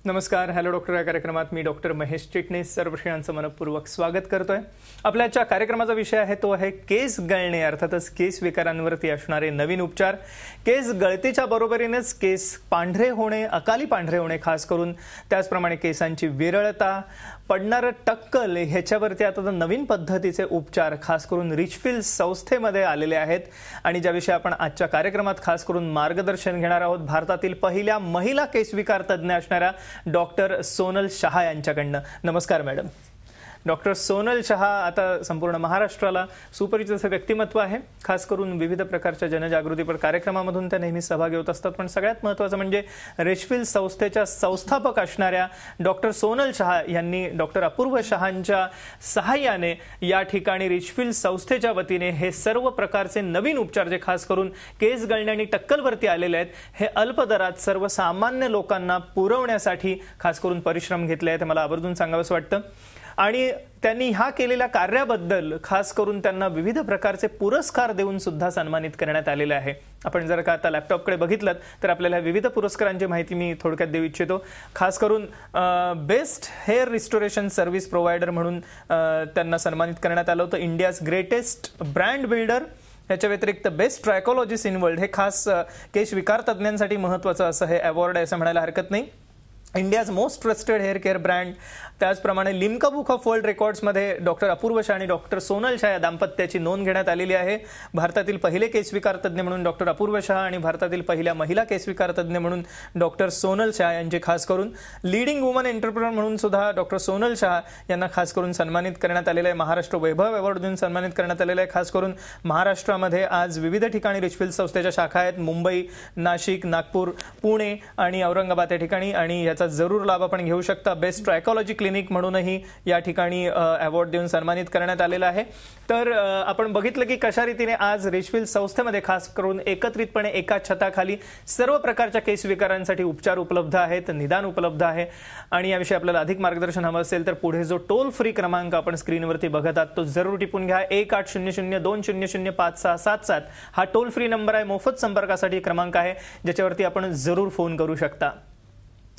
नमस्कार. Hello doctor या कार्यक्रमात मी डॉक्टर महेश चिटणीस सर्व श्रेयांचं मनपूर्वक स्वागत करतोय. आपल्याच्या कार्यक्रमाचा विषय आहे तो आहे केस गळणे, अर्थातच केस विकारांवरती असणारे नवीन उपचार. केस गळतीच्या बरोबरीनेच केस पांढरे होणे, अकाली पांढरे होणे, खास करून त्याचप्रमाणे केसांची विरळता, पडणारं टक्कल, ह्याच्यावरती आता नवीन पद्धतीचे उपचार खास करून रिचफिल्ड संस्थेमध्ये आलेले आहेत आणि ज्याविषयी आपण आजच्या कार्यक्रमात खास करून मार्गदर्शन घेणार आहोत भारतातील पहिल्या महिला केसविकार तज्ज्ञ असणाऱ्या डॉक्टर सोनल शहा यांच्याकडनं. नमस्कार मॅडम. डॉक्टर सोनल शहा आता संपूर्ण महाराष्ट्राला सुपरिचित असे व्यक्तिमत्व आहे. खास करून विविध प्रकारच्या जनजागृतीपर कार्यक्रमामधून त्या नेहमी सहभागी होत असतात. पण सगळ्यात महत्त्वाचं म्हणजे रिचफिल्ड संस्थेच्या संस्थापक असणाऱ्या डॉक्टर सोनल शहा यांनी डॉक्टर अपूर्व शहांच्या सहाय्याने या ठिकाणी रिचफिल्ड संस्थेच्या वतीने हे सर्व प्रकारचे नवीन उपचार जे खास करून केस गळणे आणि टक्कलवरती आलेले आहेत, हे अल्प दरात सर्वसामान्य लोकांना पुरवण्यासाठी खास करून परिश्रम घेतले आहेत. मला आवर्जून सांगावंसं वाटतं. आणि त्यांनी ह्या केलेल्या कार्याबद्दल खास करून त्यांना विविध प्रकारचे पुरस्कार देऊन सुद्धा सन्मानित करण्यात आलेले आहे. आपण जर का आता लॅपटॉपकडे बघितलं तर आपल्याला विविध पुरस्कारांची माहिती मी थोडक्यात देऊ इच्छितो. खास करून best hair restoration service provider म्हणून त्यांना सन्मानित करण्यात आलं होतं. इंडियाज ग्रेटेस्ट ब्रँड बिल्डर, याच्या व्यतिरिक्त बेस्ट ट्रायकोलॉजिस्ट इन वर्ल्ड, हे खास केस विकार तज्ज्ञांसाठी महत्त्वाचं असं हे अवॉर्ड आहे असं म्हणायला हरकत नाही. India's most trusted hair care brand, त्याचप्रमाणे लिम्का बुक ऑफ वर्ल्ड रेकॉर्ड्समध्ये डॉक्टर अपूर्व शहा आणि डॉक्टर सोनल शहा या दाम्पत्याची नोंद घेण्यात आलेली आहे. भारतातील पहिले केसविकार तज्ज्ञ म्हणून डॉक्टर अपूर्व शहा आणि भारतातील पहिल्या महिला केसविकार तज्ज्ञ म्हणून डॉक्टर सोनल शहा यांचे खास करून लीडिंग वुमन एंटरप्रेनर म्हणून सुद्धा डॉक्टर सोनल शहा यांना खास करून सन्मानित करण्यात आलेलं आहे. महाराष्ट्र वैभव अवॉर्ड देऊन सन्मानित करण्यात आलेलं आहे. खास करून महाराष्ट्रामध्ये आज विविध ठिकाणी रिचफिल्ड संस्थेच्या शाखा आहेत. मुंबई, नाशिक, नागपूर, पुणे आणि औरंगाबाद या ठिकाणी, आणि याचा जरूर लाभ आपण घेऊ शकता. बेस्ट ट्रायकोलॉजी क्लिनिक म्हणूनही या ठिकाणी अवॉर्ड देऊन सन्मानित करण्यात आलेला आहे. तर आपण बघितलं की कशा रीतीने आज रिचफिल्ड संस्थेमध्ये खास करून एकत्रितपणे एका छताखाली सर्व प्रकारच्या केस विकारांसाठी उपचार उपलब्ध आहेत, निदान उपलब्ध आहे. आणि याविषयी आपल्याला अधिक मार्गदर्शन हवं असेल तर पुढे जो टोल फ्री क्रमांक आपण स्क्रीनवरती बघत आहात तो जरूर टिपून घ्या. 1800-200-5677 हा टोल फ्री नंबर आहे. मोफत संपर्कासाठी क्रमांक आहे ज्याच्यावरती आपण जरूर फोन करू शकता.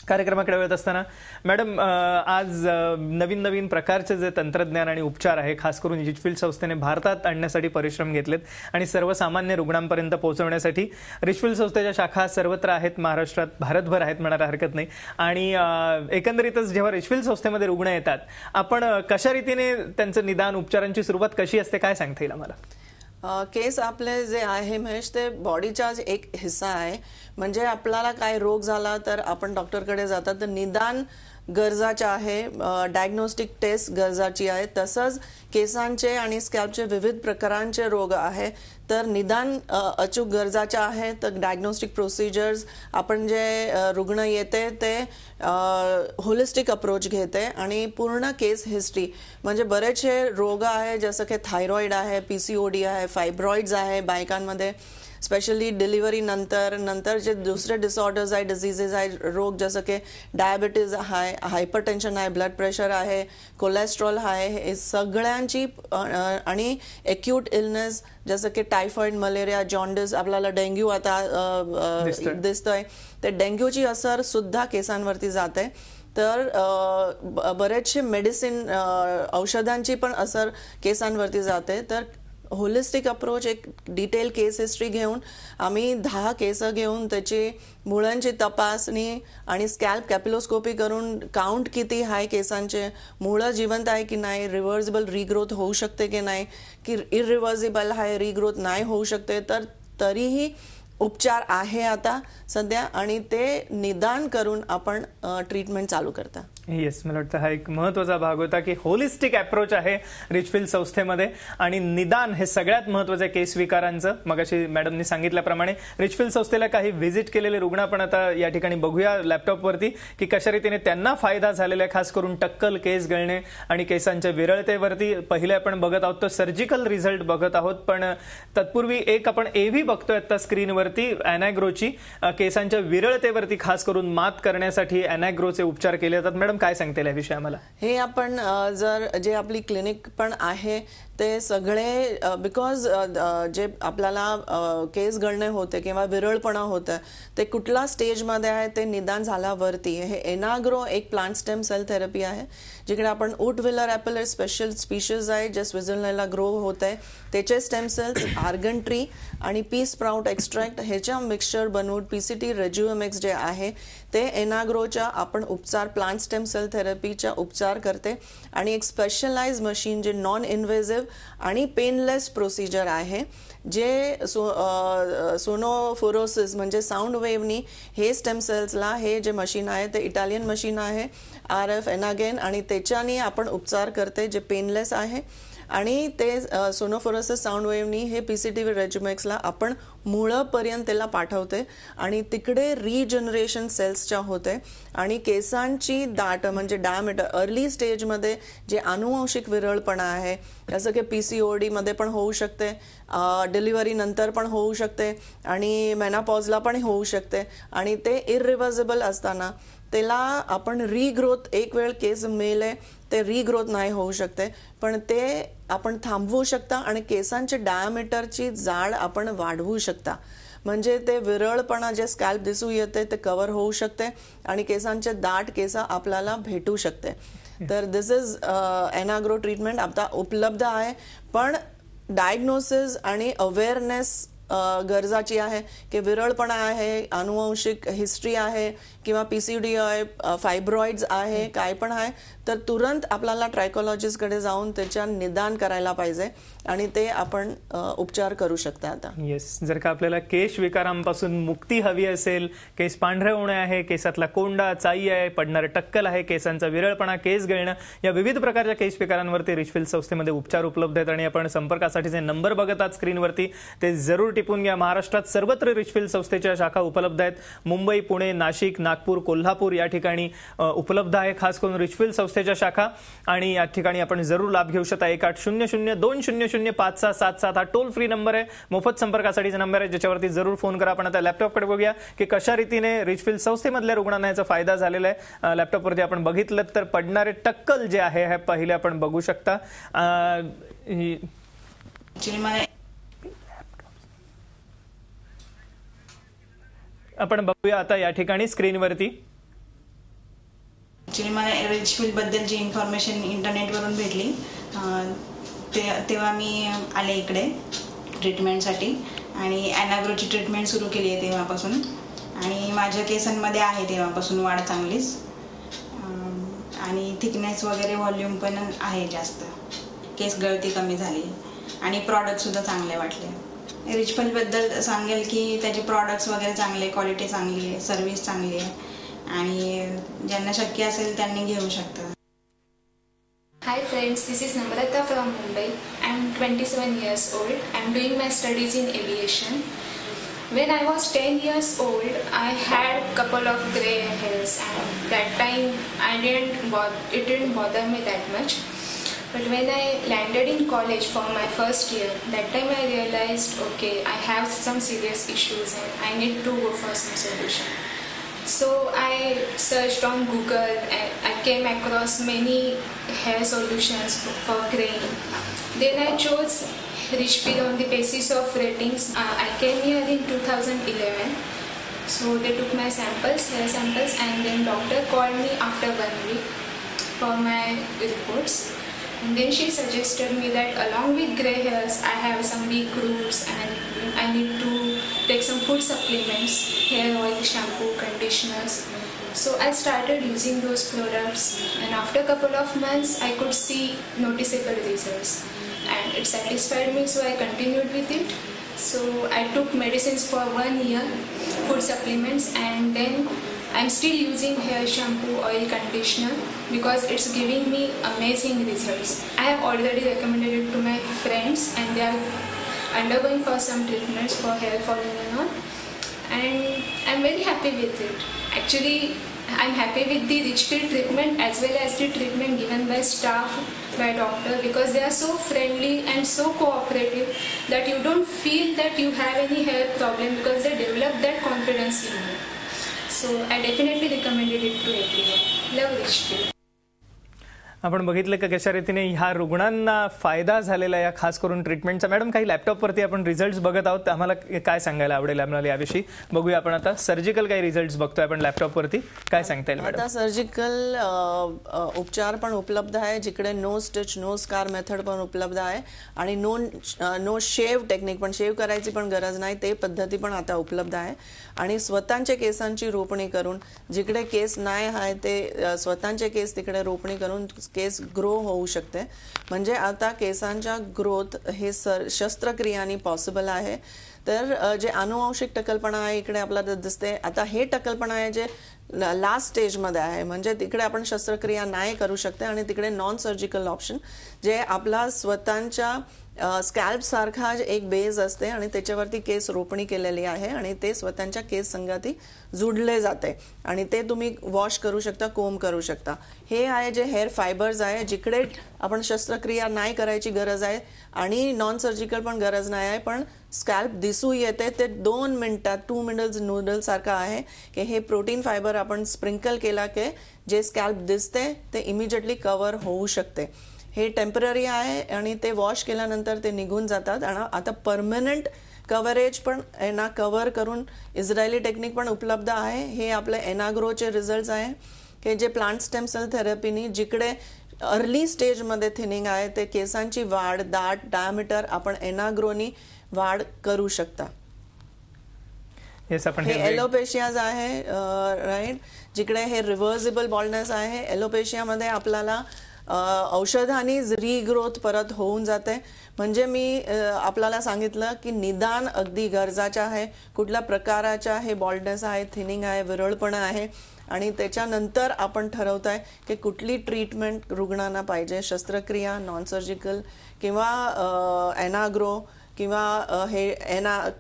कार्यक्रमाकडे वेळत असताना मॅडम, आज नवीन नवीन प्रकारचे जे तंत्रज्ञान आणि उपचार आहे खास करून रिचफिल्ड संस्थेने भारतात आणण्यासाठी परिश्रम घेतलेत आणि सर्वसामान्य रुग्णांपर्यंत पोहोचवण्यासाठी रिचफिल्ड संस्थेच्या शाखा सर्वत्र आहेत, महाराष्ट्रात, भारतभर आहेत म्हणायला हरकत नाही. आणि एकंदरीतच जेव्हा रिचफिल्ड संस्थेमध्ये रुग्ण येतात, आपण कशा रीतीने त्यांचं निदान उपचारांची सुरुवात कशी असते, काय सांगता येईल आम्हाला? केस आपले जे आहे महेश, ते बॉडीचाच एक हिस्सा आहे. म्हणजे आपल्याला काय रोग झाला तर आपण डॉक्टरकडे जातात, तर निदान गरजाचे आहे, डायग्नोस्टिक टेस्ट गरजाची आहे. तसंच केसांचे आणि स्कॅल्पचे विविध प्रकारांचे रोग आहे तर निदान अचूक गरजाचे आहे. तर डायग्नोस्टिक प्रोसिजर्स आपण जे रुग्ण येते ते होलिस्टिक अप्रोच घेते आणि पूर्ण केस हिस्ट्री, म्हणजे बरेचसे रोग आहे जसं की थायरॉइड आहे, PCOD आहे, फायब्रॉइड्स आहे बायकांमध्ये, स्पेशली डिलिव्हरी नंतर जे दुसरे डिसऑर्डर्स आहे, डिझीजेस आहे, रोग जसं की डायबिटीज आहे, हायपरटेन्शन आहे, ब्लड प्रेशर आहे, कोलेस्ट्रॉल आहे, हे सगळ्यांची, आणि एक्यूट इलनेस जसं की टायफॉइड, मलेरिया, जॉन्डिस, आपल्याला डेंग्यू आता दिसतोय, ते डेंग्यूची असर सुद्धा केसांवरती जाते. तर बरेचसे मेडिसिन, औषधांची पण असर केसांवरती जाते. तर होलिस्टिक अप्रोच, एक डिटेल केस हिस्ट्री घेऊन आम्ही 10 केस घेऊन त्याची मुळांची तपासणी आणि स्कॅल्प कॅपिलोस्कोपी करून काउंट किती आहे केसांचे, मुळं जिवंत आहे की नाही, रिव्हर्सिबल रिग्रोथ होऊ शकते की नाही, की इरिव्हर्सिबल आहे, रिग्रोथ नाही होऊ शकते, तर तरीही उपचार आहे आता सध्या आणि ते निदान करून आपण ट्रीटमेंट चालू करता. येस, मला वाटतं हा एक महत्त्वाचा भाग होता की होलिस्टिक अप्रोच आहे रिचफिल्ड संस्थेमध्ये आणि निदान हे सगळ्यात महत्त्वाचं आहे केस विकारांचं. मगाशी मॅडमनी सांगितल्याप्रमाणे रिचफिल्ड संस्थेला काही व्हिजिट केलेले रुग्ण आपण आता या ठिकाणी बघूया लॅपटॉपवरती की कशा रीतीने त्यांना फायदा झालेला आहे. खास करून टक्कल, केस गळणे आणि केसांच्या विरळतेवरती पहिले आपण बघत आहोत तो सर्जिकल रिझल्ट बघत आहोत, पण तत्पूर्वी एक आपण एव्ही बघतोय आता स्क्रीनवरती अॅनाग्रोची. केसांच्या विरळतेवरती खास करून मात करण्यासाठी अॅनाग्रोचे उपचार केले जातात. मॅडम, मॅडम काय सांगता येईल या विषयी आम्हाला? हे आपण जर जे आपली क्लिनिक पण आहे ते सगळे बिकॉज जे आपल्याला केस गळणे होते किंवा विरळपणा होतं ते कुठल्या स्टेजमध्ये आहे ते निदान झाल्यावरती हे एनाग्रो एक प्लांट स्टेम सेल थेरपी आहे, जिकडे आपण ऊट व्हिलर ॲपल स्पेशल स्पीशीज आहे जे स्वित्झर्लंडला ग्रो होत आहे त्याचे स्टेम सेल्स, आर्गन ट्री आणि पी स्प्राउट एक्स्ट्रॅक्ट ह्याच्या मिक्सचर बनवून PCT रेज्युएमिक्स जे आहे ते एनाग्रोच्या आपण उपचार प्लांट स्टेम सेल थेरपीच्या उपचार करते आणि एक स्पेशलाइज मशीन जे नॉन इन्व्हेजिव्ह आणि पेनलेस प्रोसिजर आहे जे सोनोफोरोसिस म्हणजे साऊंड वेव्हनी हे स्टेम सेल्सला हे जे मशीन आहे ते इटालियन मशीन आहे RF एनागेन आणि त्याच्याने आपण उपचार करते जे पेनलेस आहे आणि ते सोनोफोरोसिस साऊंड वेव्हनी हे PCT रेज्युमेक्सला आपण मुळापर्यंत त्याला पाठवते आणि तिकडे रिजनरेशन सेल्सच्या होते आणि केसांची दाट म्हणजे डायमीटर अर्ली स्टेजमध्ये जे आनुवंशिक विरळपणा आहे जसं की PCOD मध्ये पण होऊ शकते, डिलिव्हरी नंतर पण होऊ शकते आणि मेनोपॉजला पण होऊ शकते आणि ते इरिव्हर्सिबल असताना त्याला आपण रिग्रोथ एक वेळ केस मेले ते रिग्रोथ नाही होऊ शकते पण ते आपण थांबवू शकता आणि केसांचे डायमीटरची जाड आपण वाढवू शकता म्हणजे ते विरळपणा जे स्कॅल्प दिसू येते ते कव्हर होऊ शकते आणि केसांचे दाट केस आपल्याला भेटू शकते. तर दिस इज एनाग्रो ट्रीटमेंट आता उपलब्ध आहे पण डायग्नोसिस आणि अवेअरनेस गरजाची आहे की विरळपणा आहे, आनुवंशिक हिस्ट्री आहे किंवा PCOD आहे, फायब्रॉइड्स आहे, काय पण आहे तर तुरंत आपल्याला ट्रायकोलॉजिस्टकडे जाऊन त्याच्या निदान करायला पाहिजे आणि ते आपण उपचार करू शकता. आता येस, जर का आपल्याला केश विकारांपासून मुक्ती हवी असेल, केस पांढरे होणे आहे, केसातला कोंडा, चाई आहे, पडणारे टक्कल आहे, केसांचा विरळपणा, केस गळणं या विविध प्रकारच्या केस विकारांवरती रिचफिल्ड संस्थेमध्ये उपचार उपलब्ध आहेत आणि आपण संपर्कासाठीचे नंबर बघत आहात स्क्रीनवरती ते जरूर टिपून घ्या. महाराष्ट्रात सर्वत्र रिचफिल्ड संस्थेच्या शाखा उपलब्ध आहेत. मुंबई, पुणे, नाशिक, नागपूर, कोल्हापूर या ठिकाणी उपलब्ध आहे खास करून रिचफिल्ड संस्थेच्या शाखा आणि या ठिकाणी आपण जरूर लाभ घेऊ शकता. 1800-200-5677 हा टोल फ्री नंबर आहे, मोफत संपर्कासाठीचा नंबर आहे ज्याच्यावरती जरूर फोन करा. आपण आता लॅपटॉपकडे बघूया की कशा रीतीने रिचफिल्ड संस्थेमधल्या रुग्णांना याचा फायदा झालेला आहे. लॅपटॉपवरती आपण बघितलं तर पडणारे टक्कल जे आहे हे पहिले आपण बघू शकता. आपण बघूया आता या ठिकाणी स्क्रीनवरती. मला रिचफिल्ड बद्दल जी इन्फॉर्मेशन इंटरनेटवरून भेटली तेव्हा मी आले इकडे ट्रीटमेंटसाठी आणि एनाग्रोची ट्रीटमेंट सुरू केली आहे तेव्हापासून आणि माझ्या केसांमध्ये आहे तेव्हापासून वाढ चांगलीच आणि थिकनेस वगैरे व्हॉल्यूम पण आहे जास्त, केस गळती कमी झाली आणि प्रॉडक्टसुद्धा चांगले वाटले. रिचफिल्डबद्दल सांगेल की त्याचे प्रॉडक्ट्स वगैरे चांगले, क्वालिटी चांगली आहे, सर्व्हिस चांगली आहे आणि ज्यांना शक्य असेल त्यांनी घेऊ शकतात. Hi friends, this is Namrata from Mumbai. I am 27 years old. I am doing my studies in aviation. When I was 10 years old, I had couple of grey hairs and that time it didn't bother me that much. But when I landed in college for my first year, that time I realized, okay, I have some serious issues and I need to go for some solution. So I searched on Google and I came across many hair solutions for graying. Then I chose Richfield on the basis of ratings. I came here in 2011. So they took my samples, hair samples, and then doctor called me after 1 week for my reports. And then she suggested me that along with grey hairs, I have some weak roots and I need to take some food supplements, hair oil, shampoo, conditioners. So I started using those products and after a couple of months, I could see noticeable results. And it satisfied me, so I continued with it. So I took medicines for 1 year, food supplements, and then I'm still using hair shampoo, oil, conditioner because it's giving me amazing results. I have already recommended it to my friends and they are undergoing for some treatments for hair falling and all. And I'm very happy with it. Actually, I'm happy with the Richfield treatment as well as the treatment given by staff, by doctor because they are so friendly and so cooperative that you don't feel that you have any hair problem because they develop that confidence in you. So I definitely recommended it to everyone. Love it. History. आपण बघितलं की कशा रीतीने ह्या रुग्णांना फायदा झालेला या खास करून ट्रीटमेंटचा. मॅडम, काही लॅपटॉपवरती आपण रिझल्ट्स बघत आहोत, आम्हाला काय सांगायला आवडेल आम्हाला याविषयी? बघूया आपण आता सर्जिकल काही रिझल्ट्स बघतोय आपण लॅपटॉपवरती, काय सांगता येईल मॅडम? आता सर्जिकल उपचार पण उपलब्ध आहे, जिकडे no stitch no scar method पण उपलब्ध आहे आणि नो शेव टेक्निक पण, शेव करायची पण गरज नाही ते पद्धती पण आता उपलब्ध आहे. आणि स्वतःच्या केसांची रोपणी करून, जिकडे केस नाही आहे ते स्वतःचे केस तिकडे रोपणी करून केस ग्रो होऊ शकते. म्हणजे आता केसांच्या ग्रोथ हे शस्त्रक्रियांनी पॉसिबल आहे. तर जे अनुवांशिक टक्कलपणा आहे इकडे आपल्याला दिसते, आता हे टक्कलपणा आहे जे लास्ट स्टेजमध्ये आहे, म्हणजे तिकडे आपण शस्त्रक्रिया नाही करू शकते. आणि तिकडे नॉन सर्जिकल ऑप्शन जे आपला स्वतःच्या स्कॅल्प सारखा एक बेस असते आणि त्याच्यावरती केस रोपणी केलेली आहे आणि ते स्वतःच्या केस संगती जुडले जाते आणि ते तुम्ही वॉश करू शकता, कोम करू शकता. हे आहे जे हेअर फायबर्स आहे, जिकडे आपण शस्त्रक्रिया नाही करायची गरज आहे आणि नॉन सर्जिकल पण गरज नाही आहे, पण स्कॅल्प दिसू येते. ते 2 मिनिटात 2 मिनट्स नूडल सारखं आहे की हे प्रोटीन फायबर आपण स्प्रिंकल केला की जे स्कॅल्प दिसते ते इमिजिएटली कव्हर होऊ शकते. हे टेम्पररी आहे आणि ते वॉश केल्यानंतर ते निघून जातात. आणि आता परमनंट कव्हरेज पण यांना कव्हर करून इस्रायली टेक्निक पण उपलब्ध आहे. हे आपले एनाग्रोचे रिझल्ट्स आहे की जे प्लांट स्टेम सेल थेरपीनी जिकडे अर्ली स्टेजमध्ये थिनिंग आहे ते केसांची वाढ, दाट, डायमीटर आपण एनाग्रोनी वाढ करू शकता. हे एलोपेशियाज आहे राईट, जिकडे हे रिव्हर्सिबल बॉल्डनेस आहे. एलोपेशियामध्ये आपल्याला औषधांनी रिग्रोथ परत होऊन जाते. म्हणजे मी आपल्याला सांगितलं की निदान अगदी गरजाचं आहे, कुठल्या प्रकाराचा हे बॉल्डनेस आहे, थिनिंग आहे, विरळपणा आहे आणि त्याच्यानंतर आपण ठरवताय की कुठली ट्रीटमेंट रुग्णांना पाहिजे, शस्त्रक्रिया, नॉन सर्जिकल किंवा एनाग्रो किंवा हे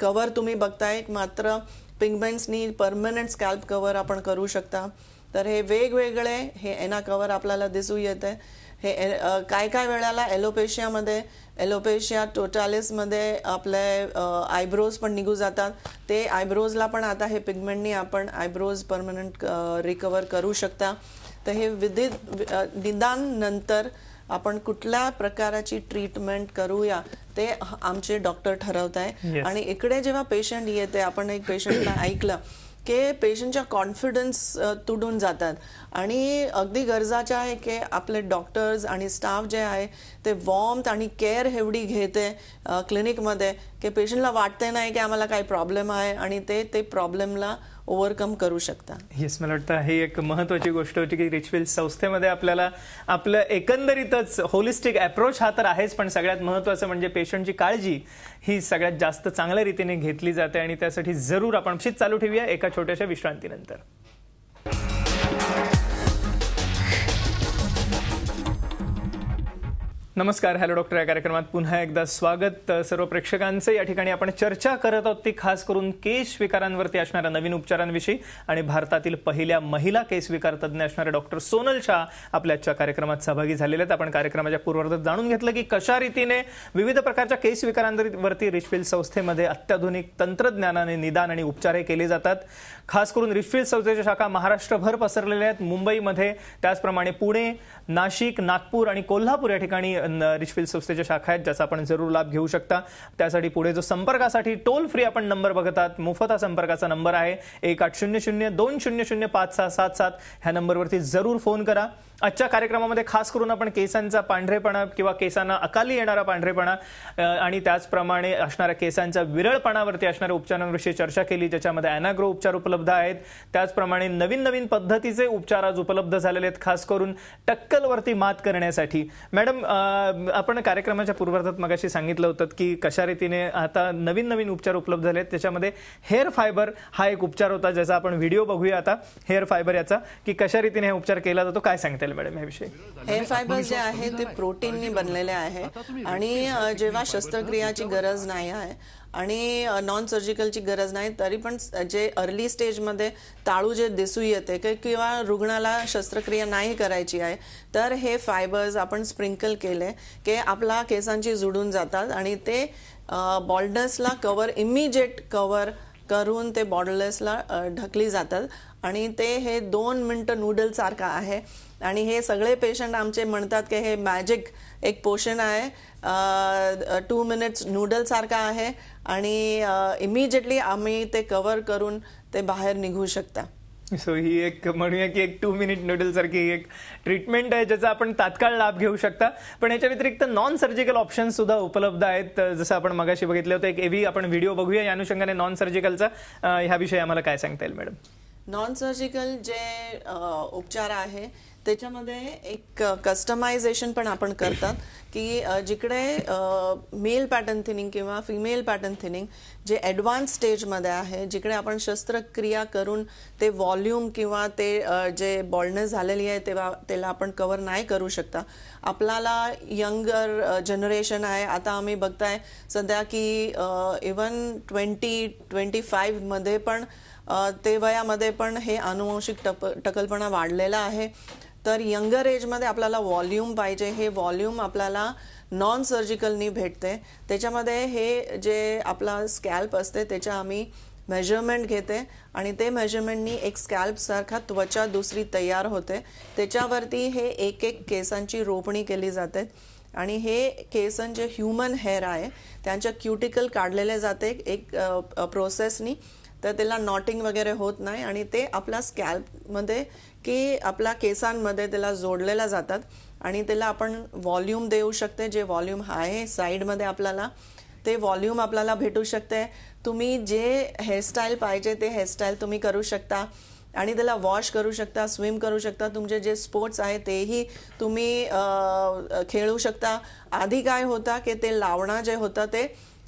कव्हर तुम्ही बघताय. मात्र पिगमेंट्सनी परमनंट स्कॅल्प कव्हर आपण करू शकता. तर हे वेगवेगळे हे एना कव्हर आपल्याला दिसू येते. हे काय काय वेळेला एलोपेशिया टोटालिसमध्ये आपले आयब्रोज पण निघू जातात. ते आयब्रोजला पण आता हे पिगमेंटनी आपण आयब्रोज परमनंट रिकवर करू शकता. तर हे निदान नंतर आपण कुठल्या प्रकाराची ट्रीटमेंट करूया ते आमचे डॉक्टर ठरवत आहे. आणि इकडे जेव्हा पेशंट येते, आपण एक पेशंटला ऐकलं की पेशंटच्या कॉन्फिडन्स तुटून जातात आणि अगदी गरजाचं आहे की आपले डॉक्टर्स आणि स्टाफ जे आहे ते वॉर्मथ आणि केअर एवढी घेते क्लिनिकमध्ये की पेशंटला वाटते नाही की आम्हाला काही प्रॉब्लेम आहे आणि ते प्रॉब्लेमला ओव्हरकम करू शकता. येस, मला वाटतं ही एक महत्वाची गोष्ट होती की रिचफिल्ड संस्थेमध्ये आपल्याला आपलं एकंदरीतच होलिस्टिक अप्रोच हा तर आहेच, पण सगळ्यात महत्वाचं म्हणजे पेशंटची काळजी ही सगळ्यात जास्त चांगल्या रीतीने घेतली जाते आणि त्यासाठी जरूर आपण चालू ठेवूया एका छोट्याशा विश्रांतीनंतर. नमस्कार, हॅलो डॉक्टर या कार्यक्रमात पुन्हा एकदा स्वागत सर्व प्रेक्षकांचं. या ठिकाणी आपण चर्चा करत आहोत ती खास करून केस विकारांवरती असणाऱ्या नवीन उपचारांविषयी आणि भारतातील पहिल्या महिला केस विकार तज्ज्ञ असणाऱ्या डॉक्टर सोनल शाह आपल्याच्या कार्यक्रमात सहभागी झालेले आहेत. आपण कार्यक्रमाच्या पूर्वार्धात जाणून घेतलं की कशा रीतीने विविध प्रकारच्या केस विकारांवरती रिचफिल्ड संस्थेमध्ये अत्याधुनिक तंत्रज्ञानाने निदान आणि उपचारही केले जातात. खास करून रिचफिल्ड संस्थेच्या शाखा महाराष्ट्रभर पसरलेल्या आहेत. मुंबईमध्ये, त्याचप्रमाणे पुणे, नाशिक, नागपूर आणि कोल्हापूर या ठिकाणी रिचफिल्ड संस्थेच्या शाखा आहेत, ज्याचा आपण जरूर लाभ घेऊ शकता. त्यासाठी पुढे जो संपर्कासाठी टोल फ्री आपण नंबर बघतात, मोफत हा संपर्काचा नंबर आहे 1800-200-5677. ह्या नंबरवरती जरूर फोन करा. आजच्या कार्यक्रमामध्ये खास करून आपण केसांचा पांढरेपणा किंवा केसांना अकाली येणारा पांढरेपणा आणि त्याचप्रमाणे असणाऱ्या केसांच्या विरळपणावरती असणाऱ्या उपचारांविषयी चर्चा केली, ज्याच्यामध्ये अॅनाग्रो उपचार उपलब्ध आहेत. त्याचप्रमाणे नवीन नवीन पद्धतीचे उपचार आज उपलब्ध झालेले आहेत, खास करून टक्कलवरती मात करण्यासाठी. मॅडम, आपण कार्यक्रमाच्या पूर्वार्धात मगाशी सांगितलं होतं की कशा रीतीने आता नवीन नवीन उपचार उपलब्ध झाले आहेत. त्याच्यामध्ये हेअर फायबर हा एक उपचार होता, ज्याचा आपण व्हिडिओ बघूया आता. हेअर फायबर याचा की कशा रीतीने हा उपचार केला जातो, काय सांगता येईल मॅडम याविषयी? हेअर फायबर जे आहे ते प्रोटीननी बनलेले आहे आणि जेव्हा शस्त्रक्रियाची गरज नाही आहे आणि नॉन सर्जिकलची गरज नाही, तरी पण जे अर्ली स्टेजमध्ये ताळू जे दिसू येते किंवा रुग्णाला शस्त्रक्रिया नाही करायची आहे, तर हे फायबर्स आपण स्प्रिंकल केले की आपला केसांची जुडून जातात आणि ते बॉल्डनेसला कव्हर, इमिजिएट कव्हर करून ते बॉर्डरलेसला ढकली जातात आणि ते हे 2 मिनिटं नूडल सारखं आहे आणि हे सगळे पेशंट आमचे म्हणतात की हे मॅजिक एक पोषण आहे 2 मिनिट्स नूडल सारखा आहे आणि इमिजिएटली आम्ही ते कव्हर करून ते बाहेर निघू शकता. सो ही एक म्हणूया की एक 2 मिनिट नूडल सारखी एक ट्रीटमेंट आहे ज्याचा आपण तात्काळ लाभ घेऊ शकता. पण याच्या व्यतिरिक्त नॉन सर्जिकल ऑप्शन सुद्धा उपलब्ध आहेत. जसं आपण मगाशी बघितलं होतं एक एव्ही आपण व्हिडिओ बघूया या अनुषंगाने नॉन सर्जिकलचा. ह्याविषयी आम्हाला काय सांगता येईल मॅडम? नॉन सर्जिकल जे उपचार आहे त्याच्यामध्ये एक कस्टमायझेशन पण आपण करतात की जिकडे मेल पॅटर्न थिनिंग किंवा फिमेल पॅटर्न थिनिंग जे ॲडव्हान्स स्टेजमध्ये आहे, जिकडे आपण शस्त्रक्रिया करून ते व्हॉल्यूम किंवा ते जे बॉल्डनेस झालेली आहे तेव्हा त्याला आपण कव्हर नाही करू शकता. आपल्याला यंगर जनरेशन आहे, आता आम्ही बघताय सध्या की इवन 20-25 मध्ये पण ते वयामध्ये पण हे अनुवंशिक टकलपणा वाढलेला आहे. तर यंगर एजमध्ये आपल्याला व्हॉल्यूम पाहिजे, हे व्हॉल्यूम आपल्याला नॉन सर्जिकलनी भेटते. त्याच्यामध्ये हे जे आपला स्कॅल्प असते त्याच्या आम्ही मेजरमेंट घेते आणि ते मेजरमेंटनी एक स्कॅल्प सारखा त्वचा दुसरी तयार होते. त्याच्यावरती हे एक केसांची रोपणी केली जाते आणि हे केसन जे ह्युमन हेअर आहे त्यांच्या क्युटिकल काढलेले जाते एक प्रोसेसनी. तर त्याला नॉटिंग वगैरे होत नाही आणि ते आपल्या स्कॅल्पमध्ये की आपल्या केसांमध्ये त्याला जोडलेला जातात आणि त्याला आपण व्हॉल्यूम देऊ शकते. जे व्हॉल्यूम आहे साईडमध्ये आपल्याला ते व्हॉल्यूम आपल्याला भेटू शकते. तुम्ही जे हेअरस्टाईल पाहिजे ते हेअरस्टाईल तुम्ही करू शकता आणि त्याला वॉश करू शकता, स्विम करू शकता. तुमचे जे स्पोर्ट्स आहे तेही तुम्ही खेळू शकता. आधी काय होता की ते लावणं जे होतं ते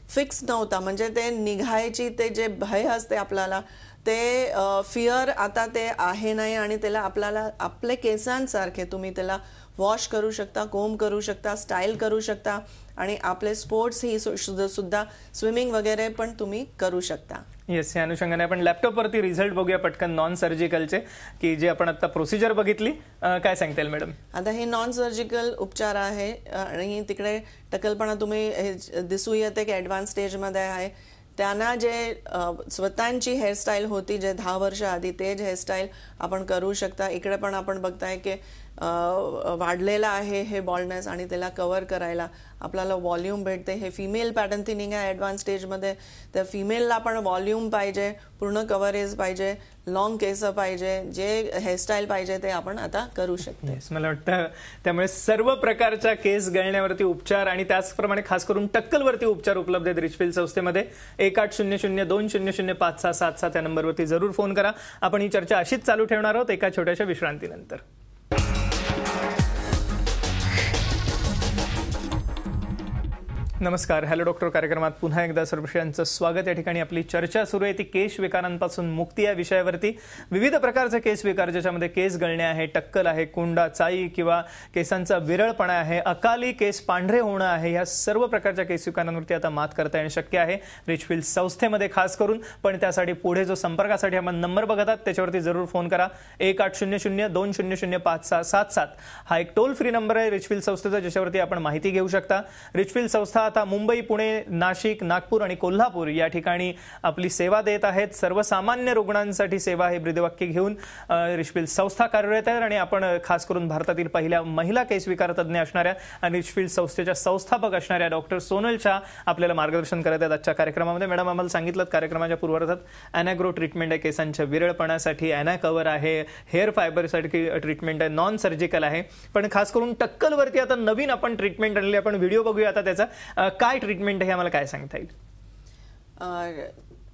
फिक्स नव्हता, म्हणजे ते निघायची ते जे भय असते आपल्याला ते फिअर आता ते आहे नाही आणि त्याला आपल्याला आपले केसांसारखे तुम्ही त्याला वॉश करू शकता, कोम करू शकता, स्टाईल करू शकता आणि आपले स्पोर्ट्स ही सुद्धा स्विमिंग वगैरे पण तुम्ही करू शकता. येस, या अनुषंगाने आपण लॅपटॉपवरती रिझल्ट बघूया पटकन नॉन सर्जिकलचे की जे आपण आता प्रोसिजर बघितली. काय सांगता येईल मॅडम? आता हे नॉन सर्जिकल उपचार आहे आणि तिकडे टकलपणा तुम्ही दिसू येते की ॲडव्हान्स स्टेजमध्ये आहे. त्यांना जे स्वतःची हेअरस्टाईल होती जे 10 वर्ष आधी तेच हेअरस्टाईल आपण करू शकता. इकडे पण आपण बघताय की वाढलेला आहे हे बॉल्डनेस आणि त्याला कव्हर करायला आपल्याला व्हॉल्यूम भेटते. हे फिमेल पॅटर्न थिनिंग आहे ॲडव्हान्स स्टेजमध्ये. त्या फिमेलला पण व्हॉल्यूम पाहिजे, पूर्ण कव्हरेज पाहिजे, लॉंग केस पाहिजे, जे हेअरस्टाईल पाहिजे ते आपण आता करू शकतो. मला वाटतं त्यामुळे सर्व प्रकारच्या केस गळण्यावरती उपचार आणि त्याचप्रमाणे खास करून टक्कलवरती उपचार उपलब्ध आहेत रिचफिल्ड संस्थेमध्ये. 1800-200-5677 त्या नंबरवरती जरूर फोन करा. आपण ही चर्चा अशीच चालू ठेवणार आहोत एका छोट्याशा विश्रांतीनंतर. नमस्कार, हॅलो डॉक्टर कार्यक्रमात पुन्हा एकदा सर्वश्रेयांचं स्वागत. या ठिकाणी आपली चर्चा सुरू आहे ती केश विकारांपासून मुक्ती या विषयावरती. विविध प्रकारचे केस विकार ज्याच्यामध्ये केस गळणे आहे, टक्कल आहे, कोंडा, चाई किंवा केसांचा विरळपणा आहे, अकाली केस पांढरे होणं आहे, या सर्व प्रकारच्या केस विकारांवरती आता मात करता येणं शक्य आहे रिचफिल्ड संस्थेमध्ये खास करून. पण त्यासाठी पुढे जो संपर्कासाठी आपण नंबर बघतात त्याच्यावरती जरूर फोन करा. 1800-200-5677 हा एक टोल फ्री नंबर आहे रिचफिल्ड संस्थेचा ज्याच्यावरती आपण माहिती घेऊ शकता. रिचफिल्ड संस्था आता मुंबई, पुणे, नाशिक, नागपूर आणि कोल्हापूर या ठिकाणी आपली सेवा देत आहेत. सर्वसामान्य रुग्णांसाठी सेवा हे ब्रीदवाक्य घेऊन रिचफिल्ड संस्था कार्यरत आहे आणि आपण खास करून भारतातील पहिल्या महिला केस विकार तज्ञ असणाऱ्या आणि रिचफिल्ड संस्थेच्या संस्थापक असणाऱ्या डॉक्टर सोनल शाह आपल्याला मार्गदर्शन करत आहेत आजच्या कार्यक्रमामध्ये. मॅडम, आम्हाला सांगितलं कार्यक्रमाच्या पूर्वार्धात अॅनाग्रो ट्रीटमेंट आहे केसांच्या विरळपणासाठी, अॅना कव्हर आहे, हेअर फायबरसाठी ट्रीटमेंट आहे, नॉन सर्जिकल आहे. पण खास करून टक्कलवरती आता नवीन आपण ट्रीटमेंट आणली. आपण व्हिडिओ बघूया आता त्याचा. काय ट्रीटमेंट आहे आम्हाला काय सांगता येईल?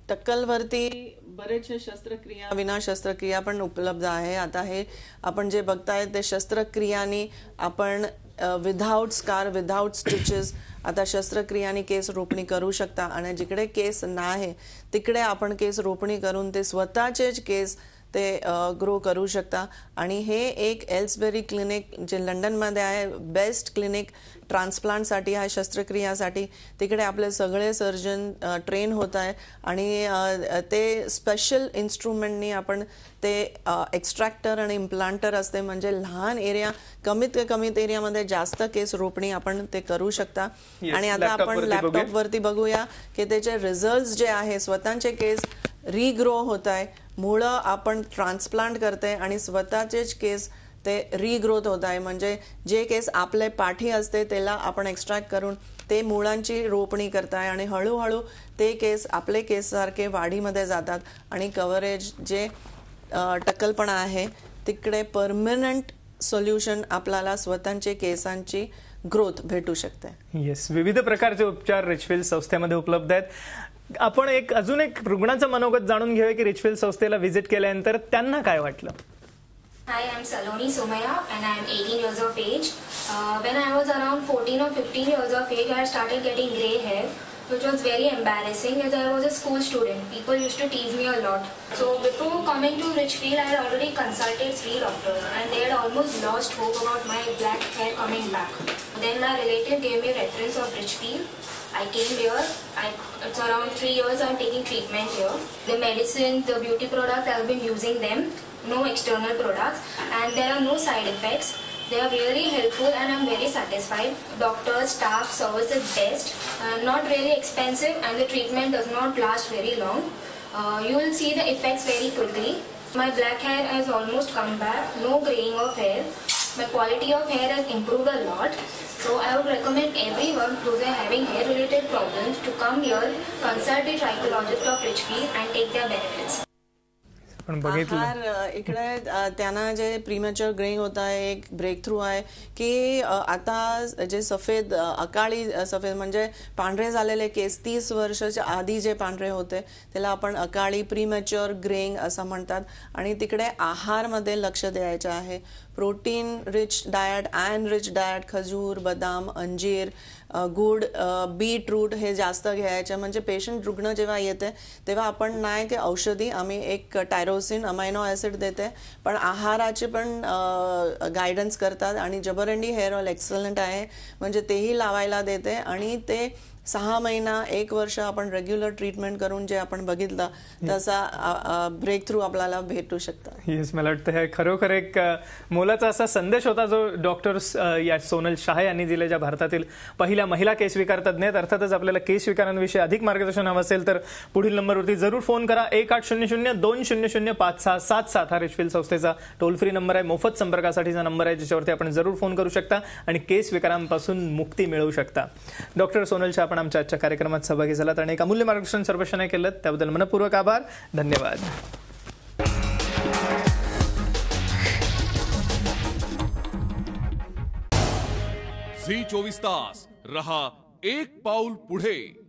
टक्कलवरती बरेचसे शस्त्रक्रिया, विना शस्त्रक्रिया पण उपलब्ध आहे. आता हे आपण जे बघताय ते शस्त्रक्रियानी आपण विदाउट स्कार, विदाउट स्टिचेस आता शस्त्रक्रियानी केस रोपणी करू शकता आणि जिकडे केस नाही तिकडे आपण केस रोपणी करून ते स्वतःचेच केस ते ग्रो करू शकता. आणि हे एक एल्सबेरी क्लिनिक जे लंडनमध्ये आहे, बेस्ट क्लिनिक ट्रान्सप्लांटसाठी आहे, शस्त्रक्रियासाठी. तिकडे आपले सगळे सर्जन ट्रेन होत आहे आणि ते स्पेशल इन्स्ट्रुमेंटनी आपण ते एक्स्ट्रॅक्टर आणि इम्प्लांटर असते, म्हणजे लहान एरिया, कमीत एरियामध्ये जास्त केस रोपणी आपण ते करू शकता. आणि आता आपण लॅपटॉपवरती बघूया की त्याचे रिझल्ट जे आहे, स्वतःचे केस रिग्रो होत आहे, मुळं आपण ट्रान्सप्लांट करते आणि स्वतःचेच केस ते रिग्रोथ होत आहे. म्हणजे जे केस आपले पाठी असते त्याला आपण एक्स्ट्रॅक्ट करून ते मुळांची रोपणी करताय आणि हळूहळू ते केस आपले केस सारखे वाढीमध्ये जातात आणि कव्हरेज जे टक्कलपणा आहे तिकडे परमनंट सोल्युशन आपल्याला स्वतःचे केसांची ग्रोथ भेटू शकते. येस, विविध प्रकारचे उपचार रिचफिल्ड संस्थेमध्ये उपलब्ध आहेत. आपण अजून एक रुग्णाचं मनोगत जाणून घेऊया की रिचफिल्ड संस्थेला व्हिजिट केल्यानंतर त्यांना काय वाटलं. Hi, I'm Saloni Somaya and I'm 18 years of age. When I was around 14 or 15 years of age, I started getting grey hair, which was very embarrassing as I was a school student. People used to tease me a lot. So before coming to Richfield, I had already consulted 3 doctors and they had almost lost hope about my black hair coming back. Then my relative gave me reference of Richfield. I came here. It's around 3 years I'm taking treatment here. The medicine, the beauty product, I've been using them. No external products and there are no side effects. They are really helpful and I'm very satisfied. Doctors, staff, service is best, not really expensive and the treatment does not last very long. You will see the effects very quickly. My black hair has almost come back, no graying of hair. My quality of hair has improved a lot. So I would recommend everyone who is having hair related problems to come here, consult the trichologist of Richfield and take their benefits. आहार इकडे त्यांना जे premature greying होत आहे, एक break through आहे की आता जे सफेद अकाळी सफेद म्हणजे पांढरे झालेले केस 30 वर्षाच्या आधी जे पांढरे होते त्याला आपण अकाळी प्रीमॅच्युअर ग्रेइंग असं म्हणतात. आणि तिकडे आहारमध्ये लक्ष द्यायचं आहे. Protein rich diet, iron rich diet, खजूर, बदाम, अंजीर, गुड, बीटरूट हे जास्त घ्यायचे. म्हणजे पेशंट रुग्ण जेव्हा येते तेव्हा आपण नाही की औषधी आम्ही एक टायरोसिन अमायनो ॲसिड देते, पण आहाराचे पण गायडन्स करतात. आणि जबरंडी हेअर ऑइल एक्सलंट आहे, म्हणजे तेही लावायला देते. आणि ते 6 महिना 1 वर्ष आपण रेग्युलर ट्रीटमेंट करून जे आपण बघितलं तसा ब्रेक थ्रू आपल्याला भेटू शकतं. येस, मला वाटतं हे खरोखर एक मोलाचा असा संदेश होता जो डॉक्टर या सोनल शाह यांनी दिले, ज्या भारतातील पहिल्या महिला केस विकार तज्ञ आहेत. अर्थातच आपल्याला केस विकारांविषयी अधिक मार्गदर्शन हवं असेल तर पुढील नंबरवरती जरूर फोन करा. 1800-200-5677 हा रिचफिल्ड संस्थेचा टोल फ्री नंबर आहे. मोफत संपर्कासाठीचा नंबर आहे ज्याच्यावरती आपण जरूर फोन करू शकता आणि केस विकारांपासून मुक्ती मिळवू शकता. डॉक्टर सोनल शाह आपण आमच्या आजच्या कार्यक्रमात सहभागी झालात आणि एक अमूल्य मार्गदर्शन सर्वेक्षण केलं, त्याबद्दल मनपूर्वक आभार. धन्यवाद. झी 24 तास रहा एक पाऊल पुढे.